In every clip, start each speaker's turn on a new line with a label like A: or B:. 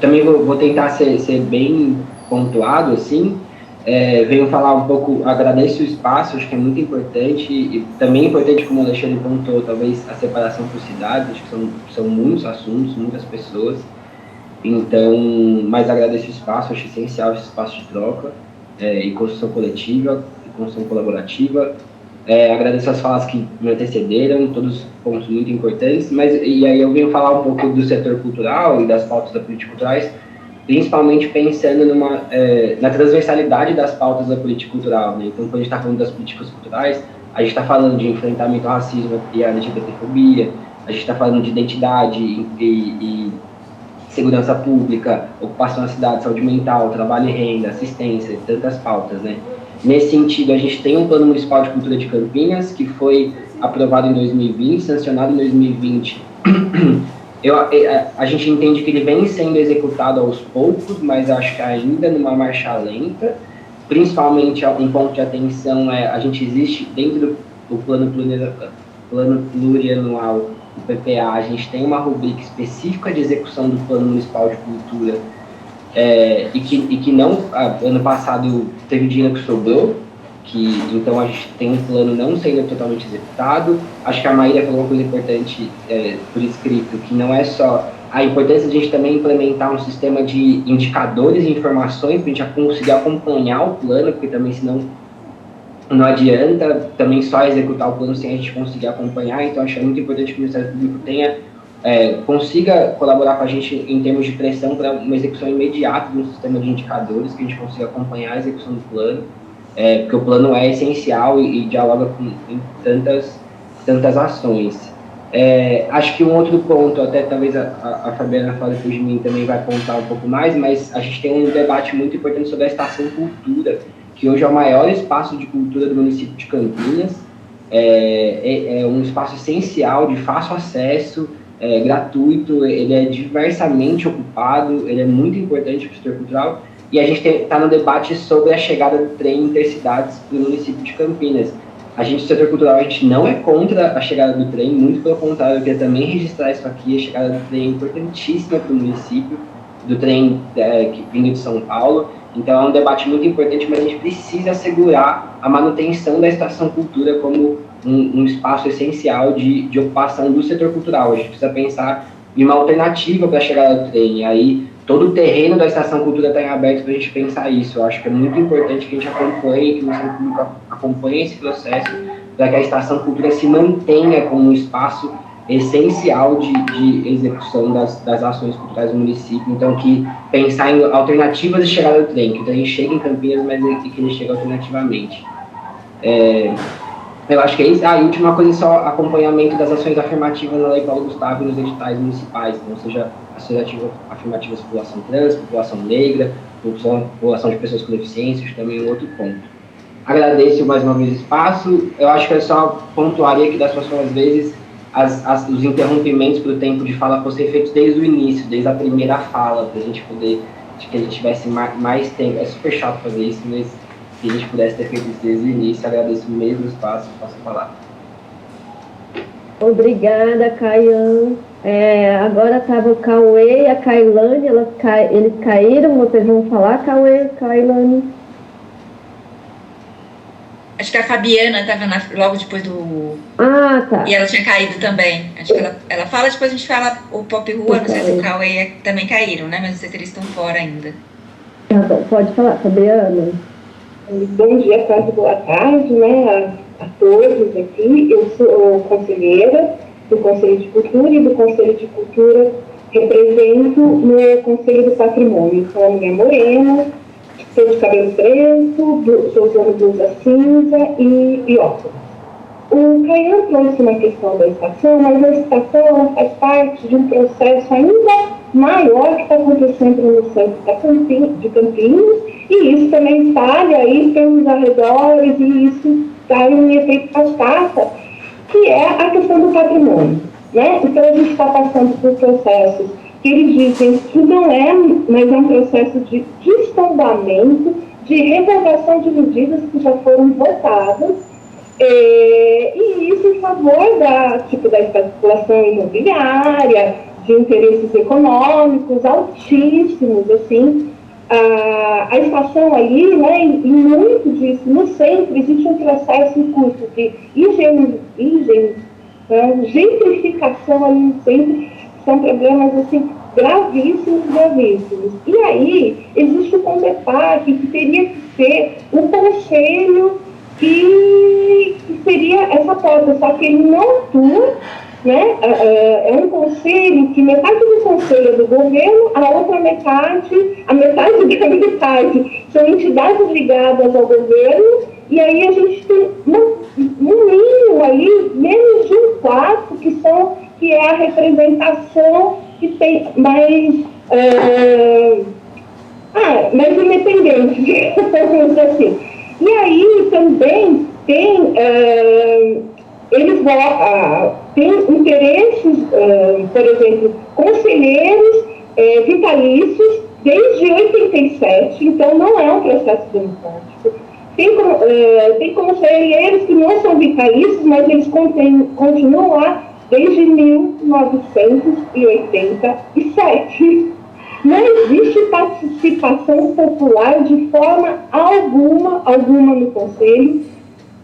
A: Também vou tentar ser bem pontuado, assim. Venho falar um pouco, agradeço o espaço, acho que é muito importante, e também é importante, como o Alexandre pontuou, talvez a separação por cidades, acho que são muitos assuntos, muitas pessoas, então, mas agradeço o espaço, acho essencial esse espaço de troca, e construção coletiva, e construção colaborativa. Agradeço as falas que me antecederam, todos pontos muito importantes, e aí eu venho falar um pouco do setor cultural e das pautas da política culturais, principalmente pensando na transversalidade das pautas da política cultural, né? Então, quando a gente está falando das políticas culturais, a gente está falando de enfrentamento ao racismo e à LGBTfobia, a gente está falando de identidade e segurança pública, ocupação da cidade, saúde mental, trabalho e renda, assistência, tantas pautas, né? Nesse sentido, a gente tem um Plano Municipal de Cultura de Campinas, que foi aprovado em 2020, sancionado em 2020. A gente entende que ele vem sendo executado aos poucos, mas acho que ainda numa marcha lenta. Principalmente, um ponto de atenção a gente existe dentro do plano plurianual do PPA, a gente tem uma rubrica específica de execução do Plano Municipal de Cultura, e que não, ano passado teve dinheiro que sobrou, então a gente tem um plano não sendo totalmente executado. Acho que a Maíra falou uma coisa importante por escrito, que não é só a importância de a gente também implementar um sistema de indicadores e informações para a gente conseguir acompanhar o plano, porque também senão não adianta também só executar o plano sem a gente conseguir acompanhar. Então acho que é muito importante que o Ministério Público consiga colaborar com a gente em termos de pressão para uma execução imediata de um sistema de indicadores, que a gente consiga acompanhar a execução do plano, porque o plano é essencial e dialoga com tantas ações. Acho que um outro ponto, até talvez a Fabiana fale depois de mim, também vai apontar um pouco mais, mas a gente tem um debate muito importante sobre a Estação Cultura, que hoje é o maior espaço de cultura do município de Campinas, é um espaço essencial, de fácil acesso, gratuito, ele é diversamente ocupado, ele é muito importante para o setor cultural, e a gente está no debate sobre a chegada do trem intercidades no município de Campinas. A gente, do setor cultural, a gente não é contra a chegada do trem, muito pelo contrário, eu queria também registrar isso aqui, a chegada do trem é importantíssima para o município, do trem que vindo de São Paulo. Então é um debate muito importante, mas a gente precisa assegurar a manutenção da Estação Cultura como um espaço essencial de ocupação do setor cultural. A gente precisa pensar em uma alternativa para a chegada do trem, e aí todo o terreno da Estação Cultura está em aberto para a gente pensar isso. Eu acho que é muito importante que a gente acompanhe, que o Ministério Público acompanhe esse processo, para que a Estação Cultura se mantenha como um espaço essencial de execução das ações culturais do município. Então, que pensar em alternativas de chegada do trem, que o trem chegue em Campinas, mas que ele chegue alternativamente. Eu acho que é isso. E a última coisa é só acompanhamento das ações afirmativas na Lei Paulo Gustavo e nos editais municipais, então, seja ações afirmativas de população trans, população negra, população de pessoas com deficiência, isso também é um outro ponto. Agradeço mais uma vez o espaço. Eu acho que eu só pontuaria que das próximas vezes os interrompimentos para o tempo de fala fossem feitos desde o início, desde a primeira fala, para a gente poder, que a gente tivesse mais tempo. É super chato fazer isso, mas se a gente pudesse ter feito isso desde o início, agradeço mesmo o espaço, posso falar.
B: Obrigada, Caian. Agora estava o Cauê e a Cailane, eles caíram, vocês vão falar, Cauê, Cailane?
C: Acho que a Fabiana estava logo depois do...
B: Ah, tá.
C: E ela tinha caído também. Acho que ela fala, depois a gente fala o Pop Rua, não sei se o Cauê também caíram, né? Mas não sei se eles estão fora ainda.
B: Tá bom, pode falar, Fabiana.
D: Bom dia, quase boa tarde, né, a todos aqui. Eu sou conselheira do Conselho de Cultura e do Conselho de Cultura represento no Conselho do Patrimônio. Sou uma mulher morena, sou de cabelo preto, sou usando blusa cinza e óculos. O Caian trouxe uma questão da estação, mas a estação faz parte de um processo ainda maior que está acontecendo no centro de Campinas, e isso também espalha aí pelos arredores, e isso dá um efeito cascata, que é a questão do patrimônio, né? Então a gente está passando por processos que eles dizem que não é, mas é um processo de destombamento, de revogação de medidas que já foram votadas, e isso em favor da especulação imobiliária, de interesses econômicos altíssimos, assim. A estação ali, né, e muito disso, no centro existe um processo em curso de gentrificação ali no centro, são problemas assim, gravíssimos. E aí existe um debate que teria que ser um conselho que seria essa porta, só que ele não atua, né? É um conselho que metade do conselho é do governo, a outra metade, a metade da metade são entidades ligadas ao governo, e aí a gente tem no mínimo ali menos de um quarto que é a representação que tem mais independente, digamos assim. E aí também tem eles têm interesses, por exemplo, conselheiros vitalícios desde 87, então não é um processo democrático. Tem conselheiros que não são vitalícios, mas eles continuam lá desde 1987. Não existe participação popular de forma alguma no conselho.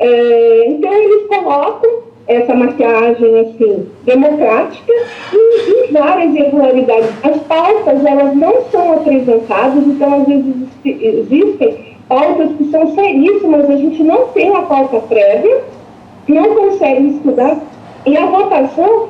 D: Então eles colocam essa maquiagem assim, democrática e várias irregularidades. As pautas, elas não são apresentadas, então às vezes existem pautas que são seríssimas, a gente não tem a pauta prévia, não consegue estudar, e a votação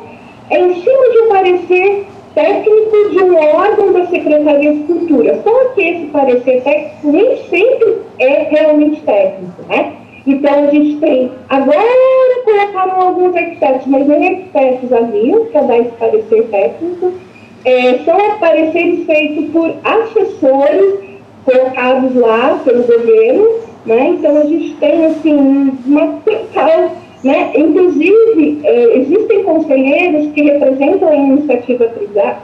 D: é em cima de um parecer técnico de um órgão da Secretaria de Cultura. Só que esse parecer técnico nem sempre é realmente técnico, né? Então, a gente tem, agora colocaram alguns expertos, mas nem expertos haviam para dar esse parecer técnico. São pareceres feitos por assessores colocados lá pelo governo, né? Então, a gente tem, assim, uma total, né? Inclusive, existem conselheiros que representam a iniciativa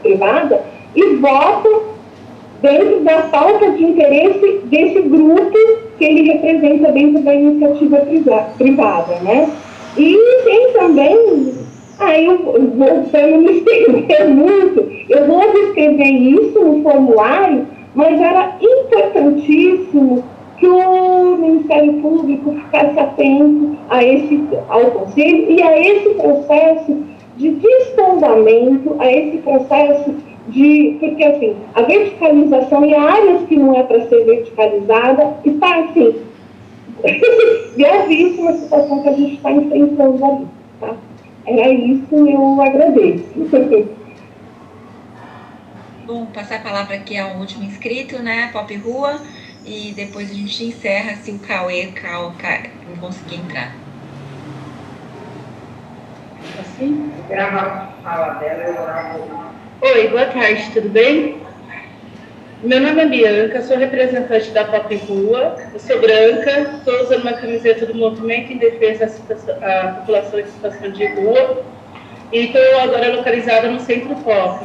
D: privada e votam dentro da falta de interesse desse grupo que ele representa dentro da iniciativa privada, né? E tem também, para não me estender muito, eu vou descrever isso no formulário, mas era importantíssimo que o Ministério Público ficasse atento ao Conselho e a esse processo de desfundamento, a esse processo porque assim, a verticalização em áreas que não é para ser verticalizada está assim, gravíssima a situação que a gente está enfrentando ali, tá? Era isso, eu agradeço.
C: Bom, passar a palavra aqui ao último inscrito, né, Pop Rua, e depois a gente encerra se o Cauê não conseguir entrar.
E: Assim, gravar a fala dela, eu gravo. Oi, boa tarde, tudo bem? Meu nome é Bianca, sou representante da Pop Rua, eu sou branca, estou usando uma camiseta do Movimento em Defesa da População em Situação de Rua e estou agora localizada no Centro Pop.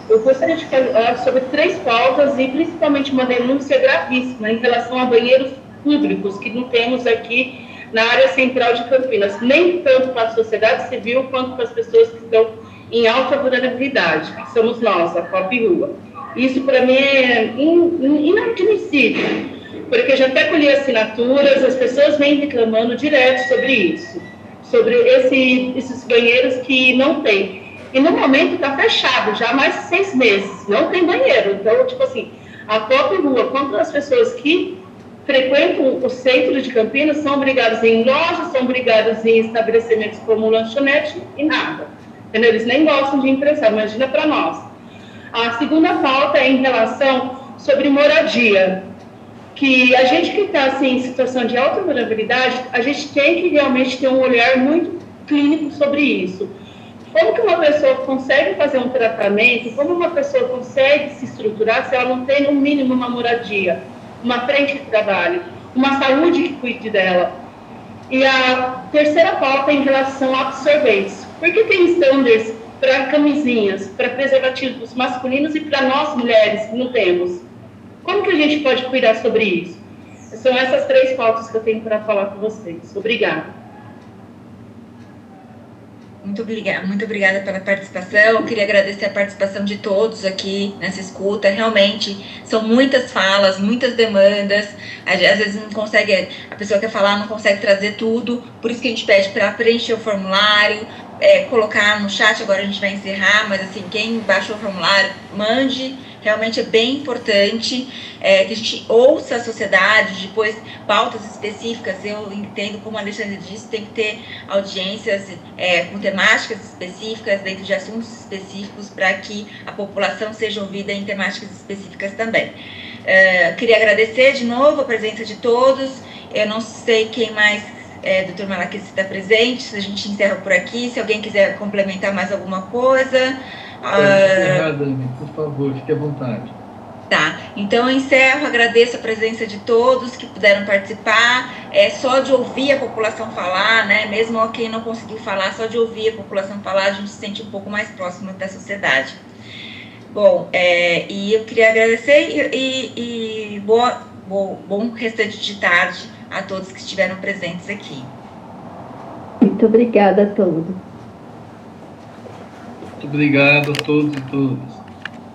E: Eu gostaria de falar sobre 3 pautas e principalmente uma denúncia gravíssima em relação a banheiros públicos que não temos aqui na área central de Campinas, nem tanto para a sociedade civil quanto para as pessoas que estão em alta vulnerabilidade, que somos nós, a Pop Rua. Isso, para mim, é inadmissível, porque já até colhi assinaturas, as pessoas vêm reclamando direto sobre isso, sobre esses banheiros que não tem. E, no momento, está fechado, já há mais de 6 meses, não tem banheiro. Então, tipo assim, a Pop Rua, quanto as pessoas que frequentam o centro de Campinas, são obrigadas em lojas, são obrigadas em estabelecimentos como lanchonete e nada. Entendeu? Eles nem gostam de emprestar, imagina para nós. A segunda pauta é em relação sobre moradia, que a gente que está assim, em situação de alta vulnerabilidade, a gente tem que realmente ter um olhar muito clínico sobre isso. Como que uma pessoa consegue fazer um tratamento, como uma pessoa consegue se estruturar se ela não tem, no mínimo, uma moradia, uma frente de trabalho, uma saúde que cuide dela. E a terceira pauta é em relação a absorventes. Por que tem standards para camisinhas, para preservativos masculinos e para nós mulheres que não temos? Como que a gente pode cuidar sobre isso? São essas 3 pautas que eu tenho para falar com vocês. Obrigada.
C: Muito obrigada pela participação. Queria agradecer a participação de todos aqui nessa escuta. Realmente, são muitas falas, muitas demandas. Às vezes não consegue, a pessoa quer falar, não consegue trazer tudo. Por isso que a gente pede para preencher o formulário, colocar no chat. Agora a gente vai encerrar, mas assim, quem baixou o formulário, mande. Realmente é bem importante que a gente ouça a sociedade, depois pautas específicas. Eu entendo, como a Alexandre disse, tem que ter audiências com temáticas específicas, dentro de assuntos específicos, para que a população seja ouvida em temáticas específicas também. Queria agradecer de novo a presença de todos. Eu não sei quem mais, doutor Malaquias, está presente, a gente encerra por aqui. Se alguém quiser complementar mais alguma coisa...
F: Dani, por favor, fique à vontade.
C: Tá, então eu encerro, agradeço a presença de todos que puderam participar. Só de ouvir a população falar, né, mesmo quem não conseguiu falar, só de ouvir a população falar, a gente se sente um pouco mais próximo da sociedade. Bom, e eu queria agradecer e bom restante de tarde a todos que estiveram presentes aqui.
B: Muito obrigada a todos.
F: Muito obrigado a todos e todas.